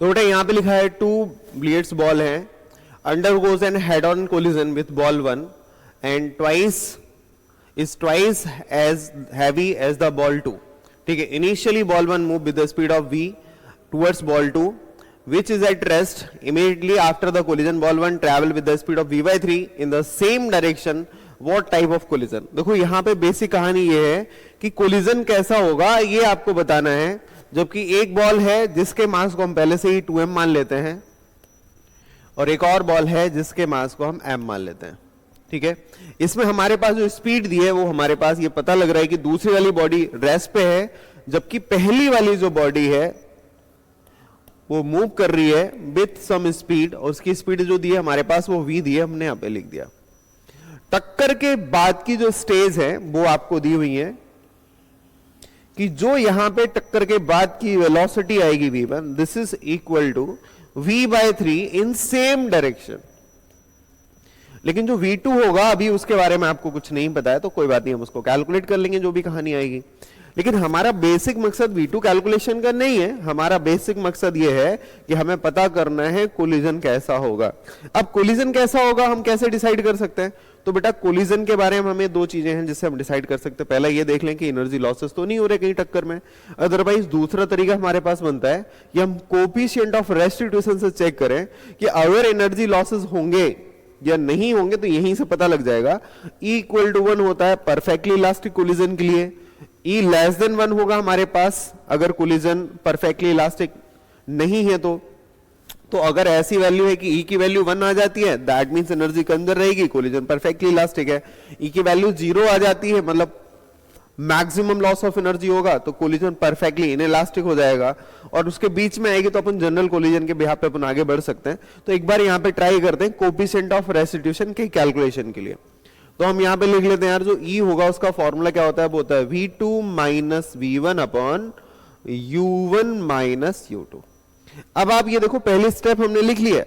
तो बेटा यहाँ पे लिखा है 2 बिलियर्ड्स बॉल है, undergoes an head-on collision with ball 1 and is twice as heavy as the ball 2. ठीक है, initially ball 1 moved with the speed of v towards ball 2 which is at rest. Immediately after the collision ball 1 travel with the speed of v by 3 in the same direction. What type of collision? देखो यहाँ पे basic कहानी ये है कि collision कैसा होगा ये आपको बताना है, जबकि एक बॉल है जिसके मास को हम पहले से ही 2m मान लेते हैं और एक और बॉल है जिसके मास को हम m मान लेते हैं। ठीक है, इसमें हमारे पास जो स्पीड दी है वो हमारे पास ये पता लग रहा है कि दूसरी वाली बॉडी रेस्ट पे है, जबकि पहली वाली जो बॉडी है वो मूव कर रही है विथ सम स्पीड, और उसकी स्पीड जो दी है हमारे पास वो v दी है, हमने यहां पे लिख दिया। टक्कर के बाद की जो स्टेज है वो आपको दी हुई है कि जो यहां पे टक्कर के बाद की वेलोसिटी आएगी v1, this is equal to v by 3 in same direction. लेकिन जो v2 होगा अभी उसके बारे में आपको कुछ नहीं पता है, तो कोई बात नहीं, हम उसको कैलकुलेट कर लेंगे जो भी कहानी आएगी। लेकिन हमारा बेसिक मकसद v2 कैलकुलेशन का नहीं है, हमारा बेसिक मकसद ये है कि हमें पता करना है कोलिजन कैसा होगा। अब कोलिजन कैसा होगा हम कैसे डिसाइड कर सकते हैं? तो बेटा कोलिजन के बारे में हमें दो चीजें हैं जिससे हम डिसाइड कर सकते हैं। पहला ये देख लें कि एनर्जी लॉसेस तो नहीं हो रहे कहीं टक्कर में। अदरवाइज दूसरा तरीका हमारे पास बनता है कि हम कोफिशिएंट ऑफ रेस्टिट्यूशन से चेक करें कि अगर एनर्जी लॉसेस होंगे या नहीं होंगे, तो यहीं से पता लग जाएगा। E इक्वल टू 1 होता है परफेक्टली इलास्टिक कोलिजन के लिए, E लेस देन 1 होगा हमारे पास अगर कोलिजन परफेक्टली इलास्टिक नहीं है। तो अगर ऐसी वैल्यू है कि E की वैल्यू 1 आ जाती है, दैट मींस एनर्जी कंजर्व रहेगी, कोलिजन परफेक्टली इलास्टिक है। E की वैल्यू 0 आ जाती है, मतलब मैक्सिमम लॉस ऑफ एनर्जी होगा, तो कोलिजन परफेक्टली इनइलास्टिक हो जाएगा। और उसके बीच में आएगी तो अपन जनरल कोलिजन के बिहाफ पे अपन आगे बढ़ सकते हैं। तो एक बार यहाँ पे ट्राई करते हैं कोफिशिएंट ऑफ रेस्टिट्यूशन के कैलकुलेशन के लिए। तो हम यहाँ पे लिख लेते हैं यार, जो E होगा उसका फॉर्मूला क्या होता है, वो होता है V2 minus V1 upon U1 minus U2। अब आप ये देखो पहली स्टेप हमने लिख लिया,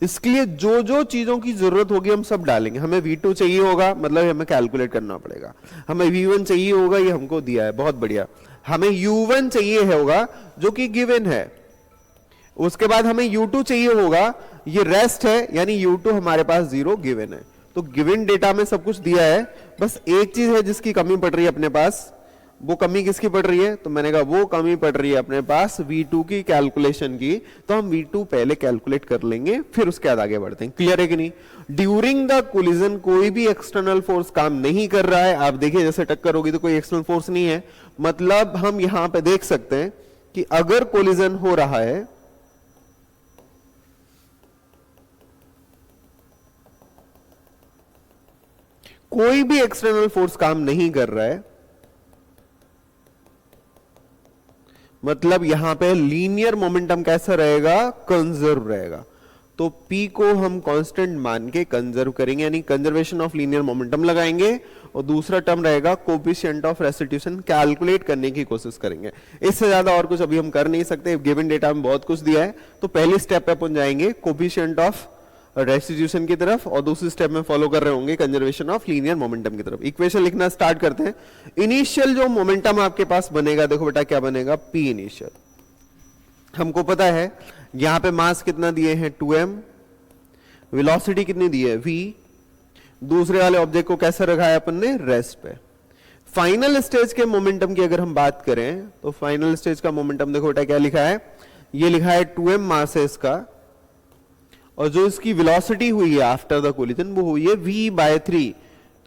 इसके लिए जो जो चीजों की जरूरत होगी हम सब डालेंगे। हमें V2 चाहिए होगा, मतलब हमें कैलकुलेट करना पड़ेगा। हमें V1 चाहिए होगा, ये हमको दिया है, बहुत बढ़िया। हमें U1 चाहिए होगा जो कि गिवन है। उसके बाद हमें U2 चाहिए होगा, ये रेस्ट है, यानी U2 हमारे पास 0 गिवन है। तो गिवन डेटा में सब कुछ दिया है, बस एक चीज है जिसकी कमी पड़ रही है अपने पास। वो कमी किसकी पड़ रही है? तो मैंने कहा वो कमी पड़ रही है अपने पास V2 की कैलकुलेशन की। तो हम V2 पहले कैलकुलेट कर लेंगे, फिर उसके बाद आगे बढ़ते हैं। क्लियर है कि नहीं? ड्यूरिंग द कोलिजन कोई भी एक्सटर्नल फोर्स काम नहीं कर रहा है। आप देखिए जैसे टक्कर होगी तो कोई एक्सटर्नल फोर्स नहीं है, मतलब हम यहां पे देख सकते हैं कि अगर कोलिजन हो रहा है कोई भी एक्सटर्नल फोर्स काम नहीं कर रहा है, मतलब यहां पे लीनियर मोमेंटम कैसा रहेगा? कंजर्व रहेगा। तो P को हम कांस्टेंट मान के कंजर्व करेंगे, यानी कंजर्वेशन ऑफ लीनियर मोमेंटम लगाएंगे। और दूसरा टर्म रहेगा कोफिशिएंट ऑफ रेस्टिट्यूशन, कैलकुलेट करने की कोशिश करेंगे। इससे ज्यादा और कुछ अभी हम कर नहीं सकते, गिवन डेटा में बहुत कुछ दिया है। तो पहली स्टेप पे अपन जाएंगे कोफिशिएंट ऑफ रेस्टिट्यूशन की तरफ, और दूसरी स्टेप में फॉलो कर रहे होंगे कंजर्वेशन ऑफ लीनियर मोमेंटम की तरफ। इक्वेशन लिखना स्टार्ट करते हैं। इनिशियल जो मोमेंटम आपके पास बनेगा, देखो बेटा क्या बनेगा, P इनिशियल। हमको पता है यहां पे मास कितना दिए हैं 2m, वेलोसिटी कितनी दी है v, दूसरे वाले ऑब्जेक्ट को कैसे रखा है अपन ने? रेस्ट पे। फाइनल स्टेज के मोमेंटम की अगर हम बात करें तो फाइनल स्टेज का मोमेंटम देखो बेटा क्या लिखा है, ये लिखा है 2m मास है इसका, और जो इसकी वेलोसिटी हुई है आफ्टर द कोलिजन वो हुई है v बाय 3।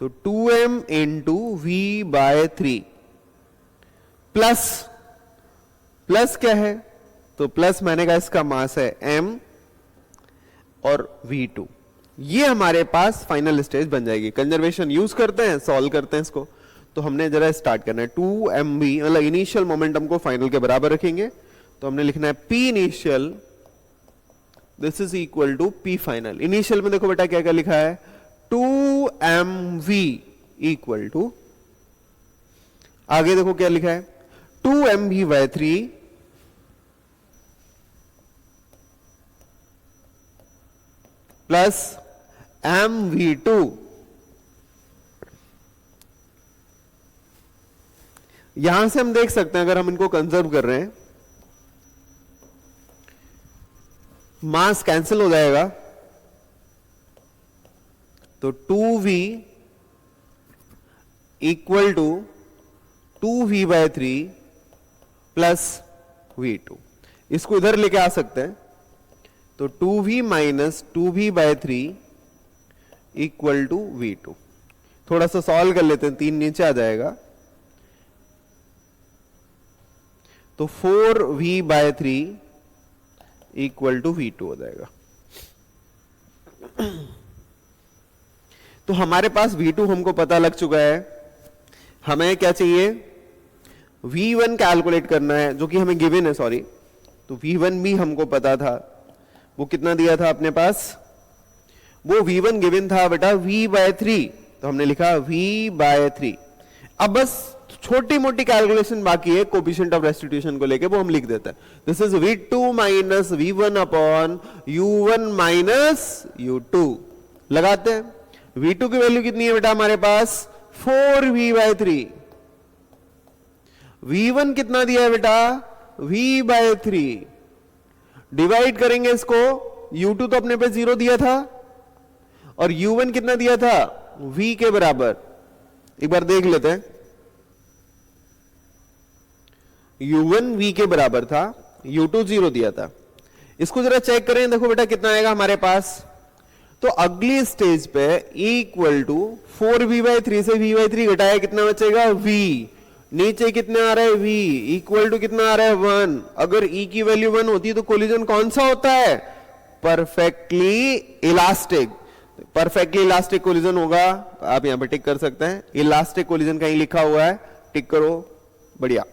तो 2m into v by 3 plus क्या है? तो प्लस मैंने कहा इसका मास है m और v2। ये हमारे पास फाइनल स्टेज बन जाएगी। कंजर्वेशन यूज करते हैं, सॉल्व करते हैं इसको। तो हमने जरा स्टार्ट करना है 2mv, मतलब इनिशियल मोमेंटम को फाइनल के बराबर रखेंगे। तो हमने लिखना है p initial, this is equal to P final. Initial में देखो बेटा क्या क्या लिखा है, 2mv इक्वल टू, आगे देखो क्या लिखा है, 2mv बाय 3 प्लस mv2। यहां से हम देख सकते हैं अगर हम इनको कंजर्व कर रहे हैं मास कैंसिल हो जाएगा, तो 2v equal to 2v/3 plus v2। इसको इधर लेके आ सकते हैं, तो 2v minus 2v/3 equal to v2। थोड़ा सा सॉल्व कर लेते हैं, 3 नीचे आ जाएगा, तो 4v/3 इक्वल टू v2 हो जाएगा। तो हमारे पास v2 हमको पता लग चुका है, हमें क्या चाहिए, v1 कैलकुलेट करना है, जो कि हमें गिवन है, सॉरी। तो v1 भी हमको पता था, वो कितना दिया था अपने पास, वो v1 गिवन था बेटा v/3, तो हमने लिखा v/3। अब बस छोटी मोटी कैलकुलेशन बाकी है कोएफिशिएंट ऑफ रेस्टिट्यूशन को लेके, वो हम लिख देते हैं। This is v2 minus v1 upon u1 minus u2। लगाते हैं, v2 की वैल्यू कितनी है बेटा हमारे पास, 4v/3। v1 कितना दिया है बेटा, v/3। डिवाइड करेंगे इसको, u2 तो अपने पे 0 दिया था, और u1 कितना दिया था, v के बराबर। एक बार देख लेते हैं, u1 v के बराबर था, u2 0 दिया था। इसको जरा चेक करें, देखो बेटा कितना आएगा हमारे पास। तो अगली स्टेज पे इक्वल टू 4v/3 से v/3 घटाया, कितना बचेगा, v। नीचे कितना आ रहा है, v इक्वल टू कितना आ रहा है, 1। अगर e की वैल्यू 1 होती है तो कोलिजन कौन सा होता है, perfectly elastic. Perfectly elastic collision होगा, आप यहां पे टिक कर सकते हैं। इलास्टिक कोलिजन कहीं लिखा हुआ है, टिक करो, बढ़िया।